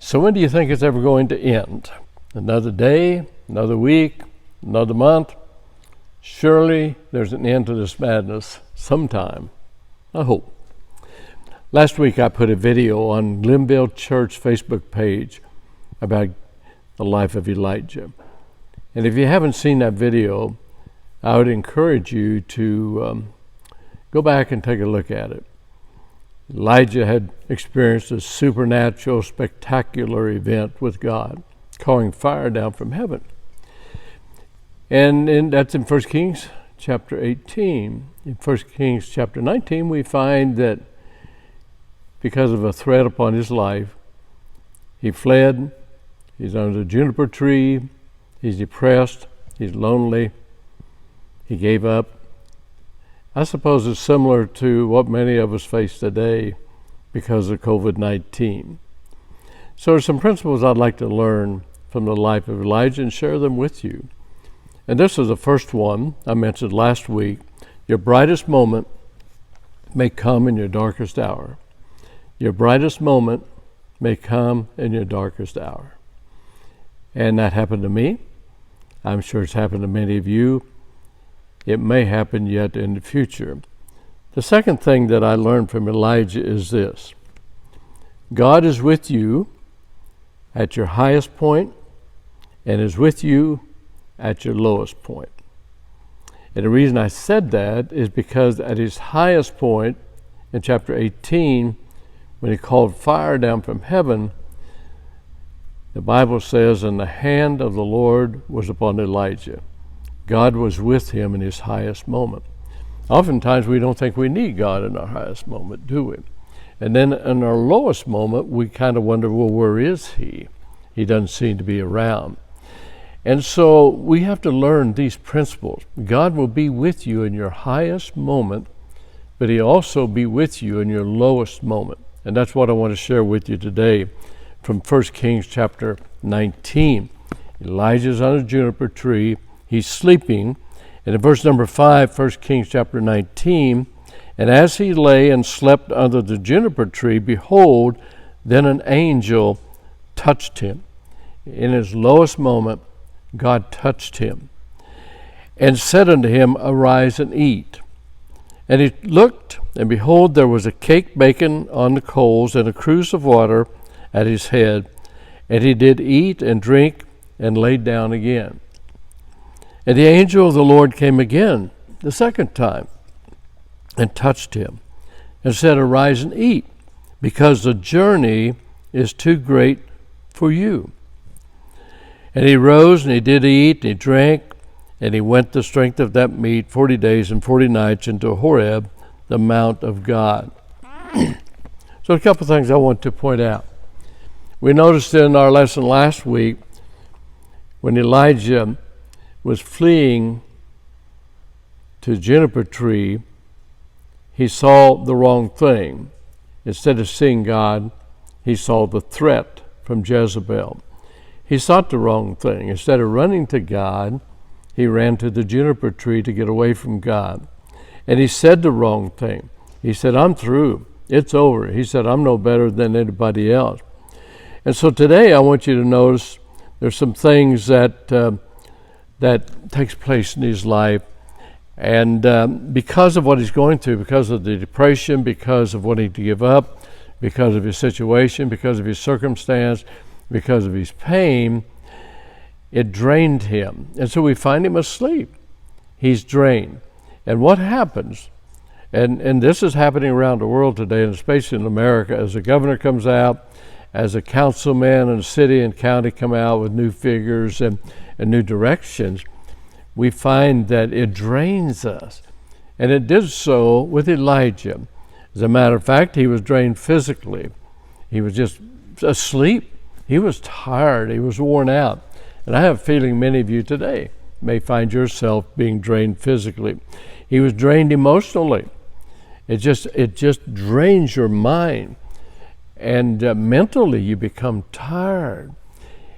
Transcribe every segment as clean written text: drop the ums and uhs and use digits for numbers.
So when do you think it's ever going to end? Another day, another week, another month? Surely there's an end to this madness sometime. I hope. Last week I put a video on Glenville Church Facebook page about the life of Elijah. And if you haven't seen that video, I would encourage you to go back and take a look at it. Elijah had experienced a supernatural, spectacular event with God, calling fire down from heaven. And that's in 1 Kings chapter 18. In 1 Kings chapter 19, we find that because of a threat upon his life, he fled. He's under the juniper tree. He's depressed. He's lonely. He gave up. I suppose it's similar to what many of us face today because of COVID-19. So there's some principles I'd like to learn from the life of Elijah and share them with you. And this is the first one I mentioned last week. Your brightest moment may come in your darkest hour. Your brightest moment may come in your darkest hour. And that happened to me. I'm sure it's happened to many of you. It may happen yet in the future. The second thing that I learned from Elijah is this. God is with you at your highest point and is with you at your lowest point. And the reason I said that is because at his highest point in chapter 18, when he called fire down from heaven, the Bible says, and the hand of the Lord was upon Elijah. God was with him in his highest moment. Oftentimes we don't think we need God in our highest moment, do we? And then in our lowest moment, we kind of wonder, well, where is he? He doesn't seem to be around. And so we have to learn these principles. God will be with you in your highest moment, but he'll also be with you in your lowest moment. And that's what I want to share with you today from 1 Kings chapter 19. Elijah's on a juniper tree. He's sleeping. And in verse number 5, 1 Kings chapter 19, and as he lay and slept under the juniper tree, behold, then an angel touched him. In his lowest moment, God touched him and said unto him, arise and eat. And he looked, and behold, there was a cake baken on the coals and a cruse of water at his head. And he did eat and drink and laid down again. And the angel of the Lord came again the second time and touched him and said, arise and eat, because the journey is too great for you. And he rose and he did eat and he drank, and he went the strength of that meat 40 days and 40 nights into Horeb, the mount of God. So a couple things I want to point out. We noticed in our lesson last week when Elijah was fleeing to juniper tree, he saw the wrong thing. Instead of seeing God, he saw the threat from Jezebel. He sought the wrong thing. Instead of running to God, he ran to the juniper tree to get away from God. And he said the wrong thing. He said, I'm through. It's over. He said, I'm no better than anybody else. And so today I want you to notice there's some things that takes place in his life. And because of what he's going through, because of the depression, because of wanting to give up, because of his situation, because of his circumstance, because of his pain, it drained him. And so we find him asleep. He's drained. And what happens, and this is happening around the world today, and especially in America, as the governor comes out, as a councilman and city and county come out with new figures and new directions, we find that it drains us. And it did so with Elijah. As a matter of fact, he was drained physically. He was just asleep. He was tired. He was worn out. And I have a feeling many of you today may find yourself being drained physically. He was drained emotionally. It just drains your mind. And mentally, you become tired.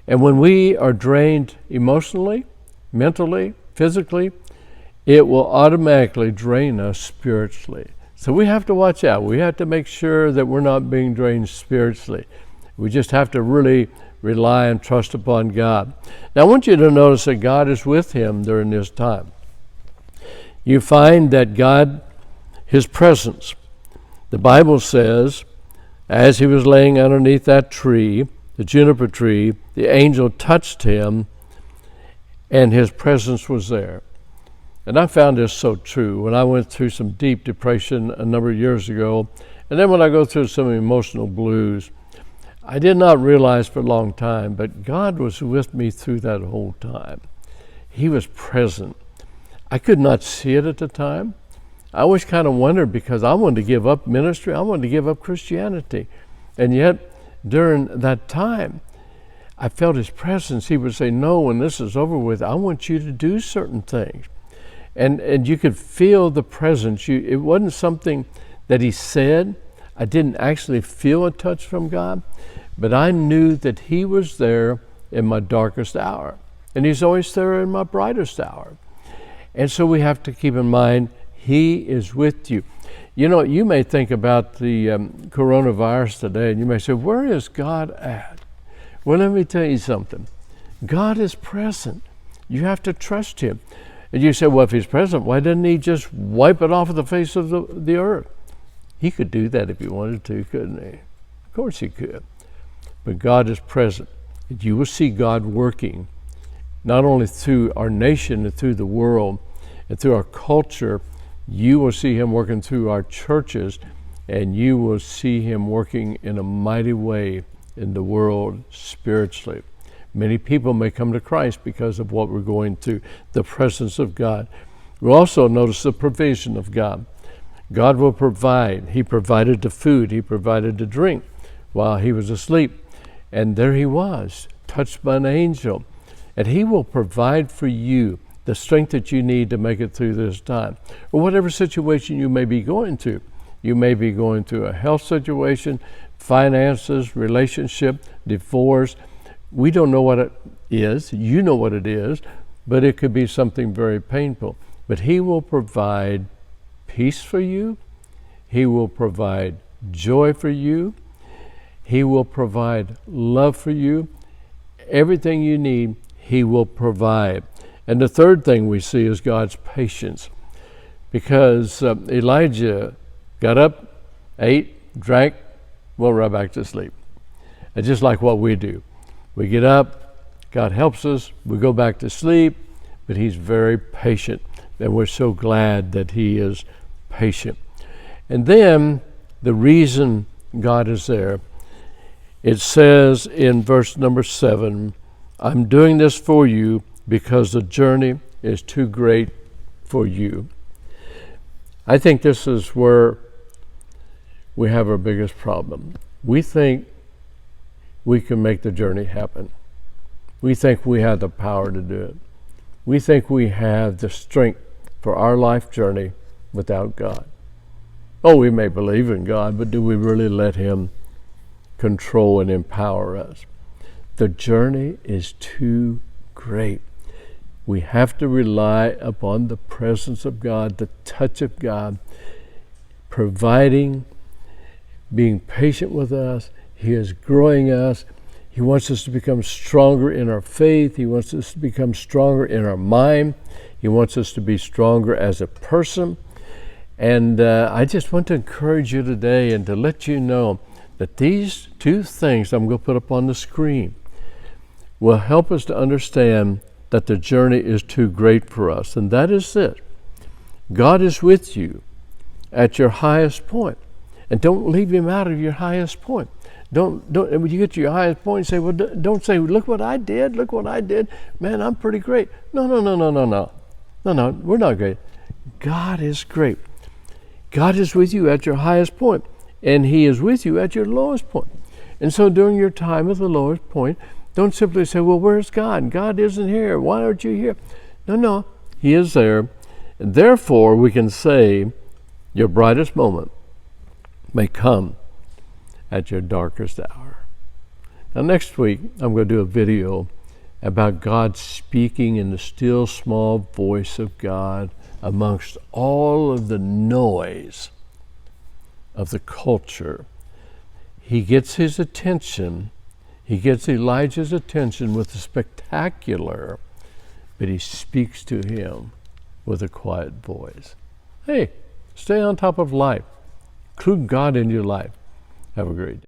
And when we are drained emotionally, mentally, physically, it will automatically drain us spiritually. So we have to watch out. We have to make sure that we're not being drained spiritually. We just have to really rely and trust upon God. Now I want you to notice that God is with him during this time. You find that God, his presence, the Bible says, as he was laying underneath that tree, the juniper tree, the angel touched him and his presence was there. And I found this so true when I went through some deep depression a number of years ago, and then when I go through some emotional blues. I did not realize for a long time, but God was with me through that whole time. He was present. I could not see it at the time. I always kind of wondered because I wanted to give up ministry. I wanted to give up Christianity. And yet, during that time, I felt his presence. He would say, no, when this is over with, I want you to do certain things. And you could feel the presence. It wasn't something that he said. I didn't actually feel a touch from God, but I knew that he was there in my darkest hour. And he's always there in my brightest hour. And so we have to keep in mind, he is with you. You know, you may think about the coronavirus today, and you may say, where is God at? Well, let me tell you something. God is present. You have to trust him. And you say, well, if he's present, why didn't he just wipe it off of the face of the earth? He could do that if he wanted to, couldn't he? Of course he could. But God is present. And you will see God working, not only through our nation and through the world and through our culture. You will see him working through our churches, and you will see him working in a mighty way in the world spiritually. Many people may come to Christ because of what we're going through, the presence of God. We also notice the provision of God. God will provide. He provided the food. He provided the drink while he was asleep. And there he was, touched by an angel. And he will provide for you the strength that you need to make it through this time. Or whatever situation you may be going through. You may be going through a health situation, finances, relationship, divorce. We don't know what it is. You know what it is. But it could be something very painful. But he will provide peace for you. He will provide joy for you. He will provide love for you. Everything you need, he will provide. And the third thing we see is God's patience. Because Elijah got up, ate, drank, went right back to sleep. And just like what we do. We get up, God helps us, we go back to sleep, but he's very patient. And we're so glad that he is patient. And then the reason God is there, it says in verse number 7, I'm doing this for you because the journey is too great for you. I think this is where we have our biggest problem. We think we can make the journey happen. We think we have the power to do it. We think we have the strength for our life journey without God. Oh, we may believe in God, but do we really let him control and empower us? The journey is too great. We have to rely upon the presence of God, the touch of God, providing, being patient with us. He is growing us. He wants us to become stronger in our faith. He wants us to become stronger in our mind. He wants us to be stronger as a person. And I just want to encourage you today and to let you know that these two things I'm going to put up on the screen will help us to understand that the journey is too great for us. And that is it. God is with you at your highest point. And don't leave him out of your highest point. Don't when you get to your highest point, say, well, don't say, look what I did, man, I'm pretty great. No, we're not great. God is great. God is with you at your highest point, and he is with you at your lowest point. And so during your time at the lowest point, don't simply say, well, where's God? God isn't here. Why aren't you here? No, he is there. And therefore, we can say your brightest moment may come at your darkest hour. Now, next week, I'm going to do a video about God speaking in the still small voice of God amongst all of the noise of the culture. he gets his attention. He gets Elijah's attention with the spectacular, but he speaks to him with a quiet voice. Hey, stay on top of life. Include God in your life. Have a great day.